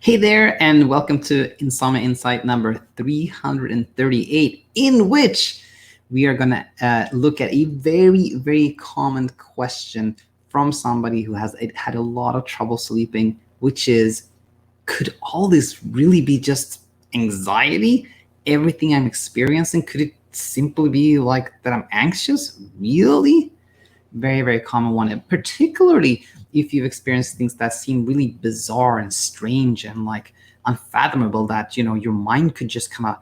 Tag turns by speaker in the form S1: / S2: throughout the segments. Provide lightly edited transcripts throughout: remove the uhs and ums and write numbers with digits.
S1: Hey there, and welcome to Insomnia Insight number 338, in which we are going to look at a very, very common question from somebody who has had a lot of trouble sleeping, which is, could all this really be just anxiety? Everything I'm experiencing, could it simply be like that I'm anxious? Really? Very, very common one, and particularly if you've experienced things that seem really bizarre and strange and like unfathomable, that your mind could just kind of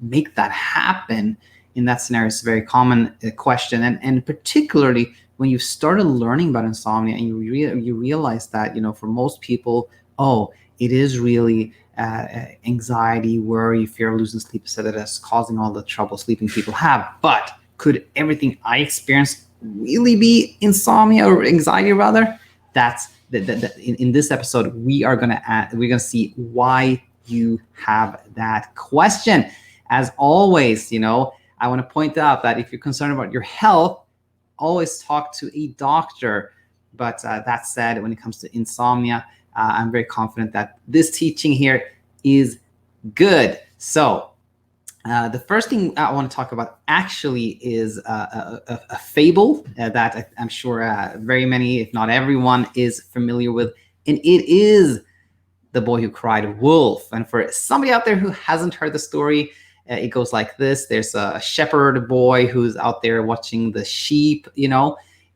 S1: make that happen. In that scenario, it's a very common question, and particularly when you started learning about insomnia and you realize that for most people, oh, it is really anxiety, worry, fear of losing sleep, etc., that's causing all the trouble sleeping people have. But could everything I experienced really be insomnia or anxiety rather? That's in this episode we're gonna see why you have that question. As always, I want to point out that if you're concerned about your health, always talk to a doctor. But that said, when it comes to insomnia, I'm very confident that this teaching here is good. So the first thing I want to talk about actually is a fable that I'm sure very many, if not everyone, is familiar with, and it is The Boy Who Cried Wolf. And for somebody out there who hasn't heard the story, it goes like this. There's a shepherd boy who's out there watching the sheep,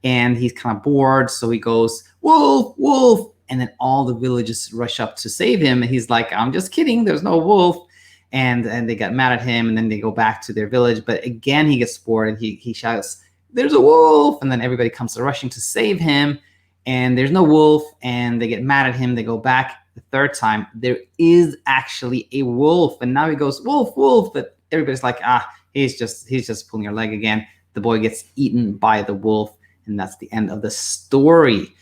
S1: and he's kind of bored, so he goes, "Wolf, wolf," and then all the villagers rush up to save him, and he's like, "I'm just kidding, there's no wolf." And they got mad at him, and then they go back to their village. But again, he gets bored, and he shouts, "There's a wolf!" And then everybody comes rushing to save him, and there's no wolf, and they get mad at him. They go back the third time. There is actually a wolf, and now he goes, "Wolf, wolf!" But everybody's like, he's just pulling your leg again. The boy gets eaten by the wolf, and that's the end of the story.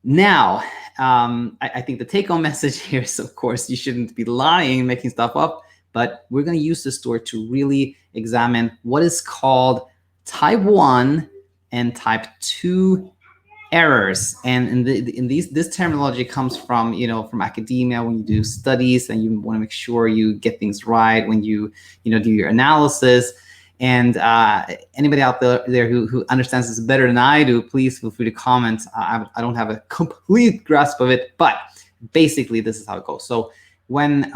S1: Now, I think the take-home message here is, of course, you shouldn't be lying, making stuff up, but we're going to use this story to really examine what is called type 1 and type 2 errors. And this terminology comes from, from academia. When you do studies and you want to make sure you get things right when you do your analysis. And anybody out there who understands this better than I do, please feel free to comment. I don't have a complete grasp of it, but basically this is how it goes. So when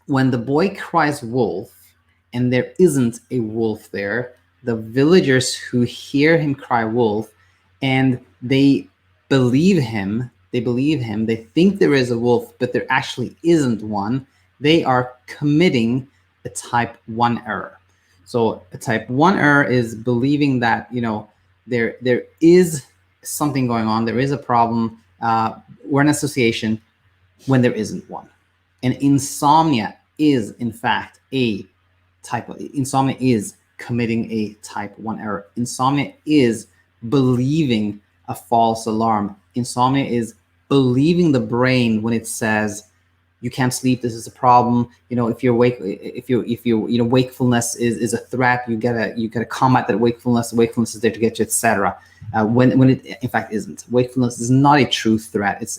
S1: the boy cries wolf and there isn't a wolf there, the villagers who hear him cry wolf and they believe him, they think there is a wolf, but there actually isn't one, they are committing a type 1 error. So a type 1 error is believing that, there is something going on, there is a problem, or an association when there isn't one. And insomnia is, in fact, insomnia is committing a type 1 error. Insomnia is believing a false alarm. Insomnia is believing the brain when it says, you can't sleep, this is a problem. If you're wakefulness is a threat, you gotta combat that wakefulness. Wakefulness is there to get you, etc. When it in fact isn't. Wakefulness is not a true threat. It's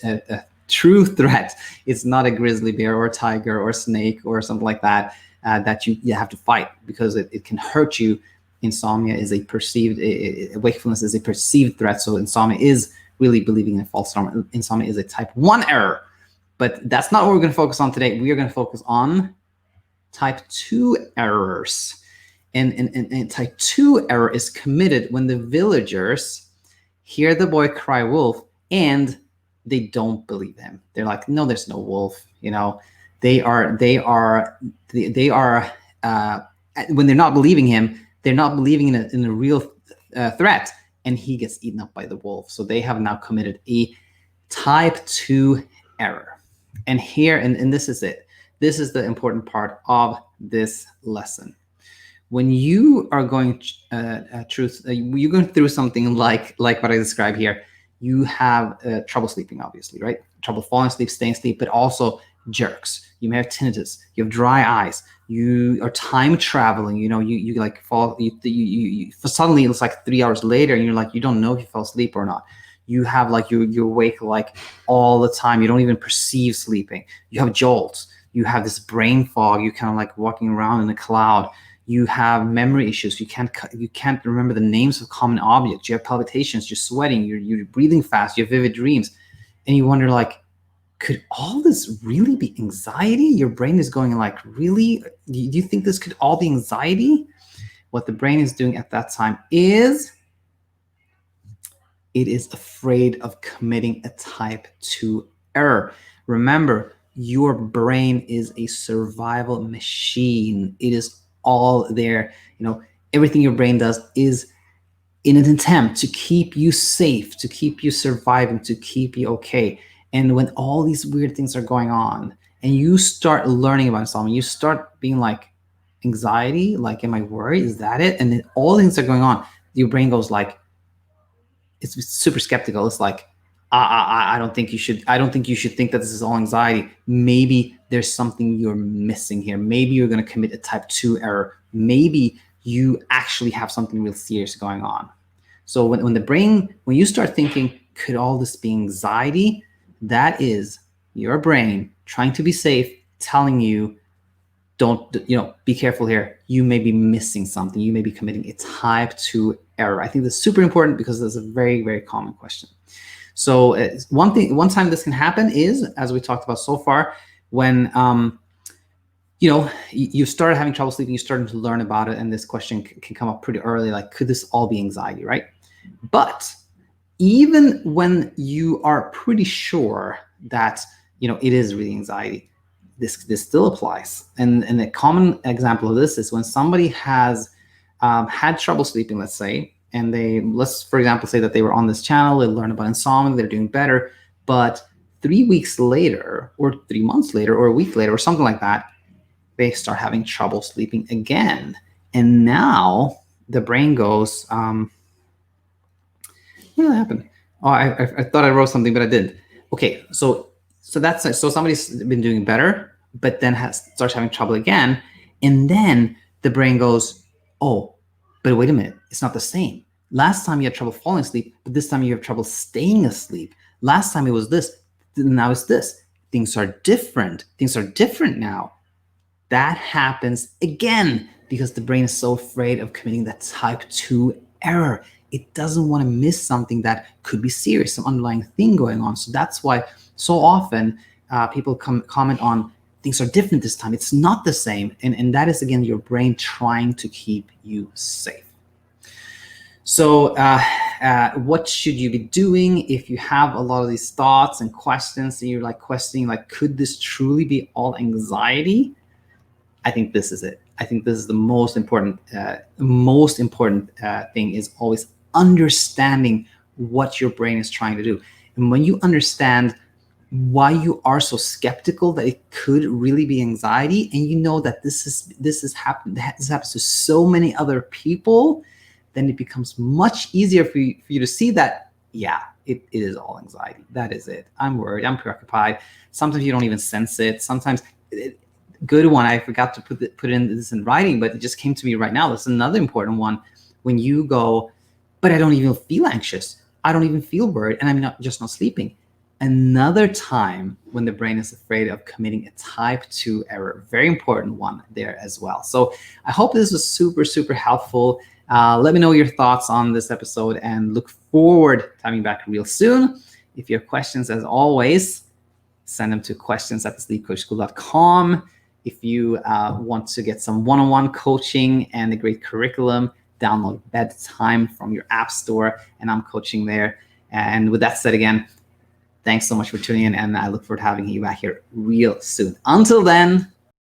S1: a true threat. It's not a grizzly bear or a tiger or a snake or something like that that you have to fight, because it can hurt you. Insomnia is a perceived, wakefulness is a perceived threat. So insomnia is really believing in a false alarm. Insomnia is a type 1 error. But that's not what we're going to focus on today. We are going to focus on type 2 errors. And type 2 error is committed when the villagers hear the boy cry wolf and they don't believe him. They're like, no, there's no wolf. They are when they're not believing him, they're not believing in a real threat, and he gets eaten up by the wolf. So they have now committed a type 2 error. And here, and this is it. This is the important part of this lesson. When you are going you're going through something like what I described here, you have trouble sleeping, obviously, right? Trouble falling asleep, staying asleep, but also jerks. You may have tinnitus. You have dry eyes. You are time traveling. You like fall. You suddenly it's like 3 hours later, and you're like, you don't know if you fell asleep or not. You have like you're awake like all the time. You don't even perceive sleeping. You have jolts. You have this brain fog. You kind of like walking around in a cloud. You have memory issues. You can't remember the names of common objects. You have palpitations. You're sweating. You're breathing fast. You have vivid dreams, and you wonder like, could all this really be anxiety? Your brain is going like, really? Do you think this could all be anxiety? What the brain is doing at that time is it is afraid of committing a type 2 error. Remember, your brain is a survival machine. It is all there. Everything your brain does is in an attempt to keep you safe, to keep you surviving, to keep you okay. And when all these weird things are going on and you start learning about insomnia, you start being like, anxiety, like, am I worried? Is that it? And then all things are going on. Your brain goes like, it's super skeptical. It's like, I don't think you should think that this is all anxiety. Maybe there's something you're missing here. Maybe you're going to commit a type 2 error. Maybe you actually have something real serious going on. So when you start thinking, could all this be anxiety? That is your brain trying to be safe, telling you, don't, be careful here. You may be missing something. You may be committing a type 2 error. I think that's super important because that's a very, very common question. So one time this can happen is, as we talked about so far, when you started having trouble sleeping, you're starting to learn about it, and this question can come up pretty early, like, could this all be anxiety, right? But even when you are pretty sure that it is really anxiety, this still applies. And a common example of this is when somebody has had trouble sleeping, let's say, and let's for example say that they were on this channel, they learned about insomnia, they're doing better, but 3 weeks later or 3 months later or a week later or something like that, they start having trouble sleeping again. And now the brain goes, what happened? Oh, I thought I wrote something, but I didn't. Okay, so somebody's been doing better, but then starts having trouble again, and then the brain goes, oh, but wait a minute, it's not the same. Last time you had trouble falling asleep, but this time you have trouble staying asleep. Last time it was this, now it's this. Things are different. Things are different now. That happens again because the brain is so afraid of committing that type 2 error. It doesn't want to miss something that could be serious, some underlying thing going on. So that's why so often people comment on, things are different this time. It's not the same. And that is, again, your brain trying to keep you safe. So what should you be doing if you have a lot of these thoughts and questions and you're like questioning, like, could this truly be all anxiety? I think this is it. I think this is the most important thing, is always understanding what your brain is trying to do. And when you understand why you are so skeptical that it could really be anxiety, and you know that this happens to so many other people, then it becomes much easier for you to see that, yeah, it is all anxiety. That is it. I'm worried. I'm preoccupied. Sometimes you don't even sense it. Sometimes good one. I forgot to put in this in writing, but it just came to me right now. That's another important one. When you go, but I don't even feel anxious. I don't even feel worried, and I'm not sleeping. Another time when the brain is afraid of committing a type 2 error. Very important one there as well. So I hope this was super, super helpful. Let me know your thoughts on this episode and look forward to having you back real soon. If you have questions, as always, send them to questions@thesleepcoachschool.com. If you want to get some one-on-one coaching and a great curriculum, download BedTyme from your app store, and I'm coaching there. And with that said, again, thanks so much for tuning in, and I look forward to having you back here real soon. Until then,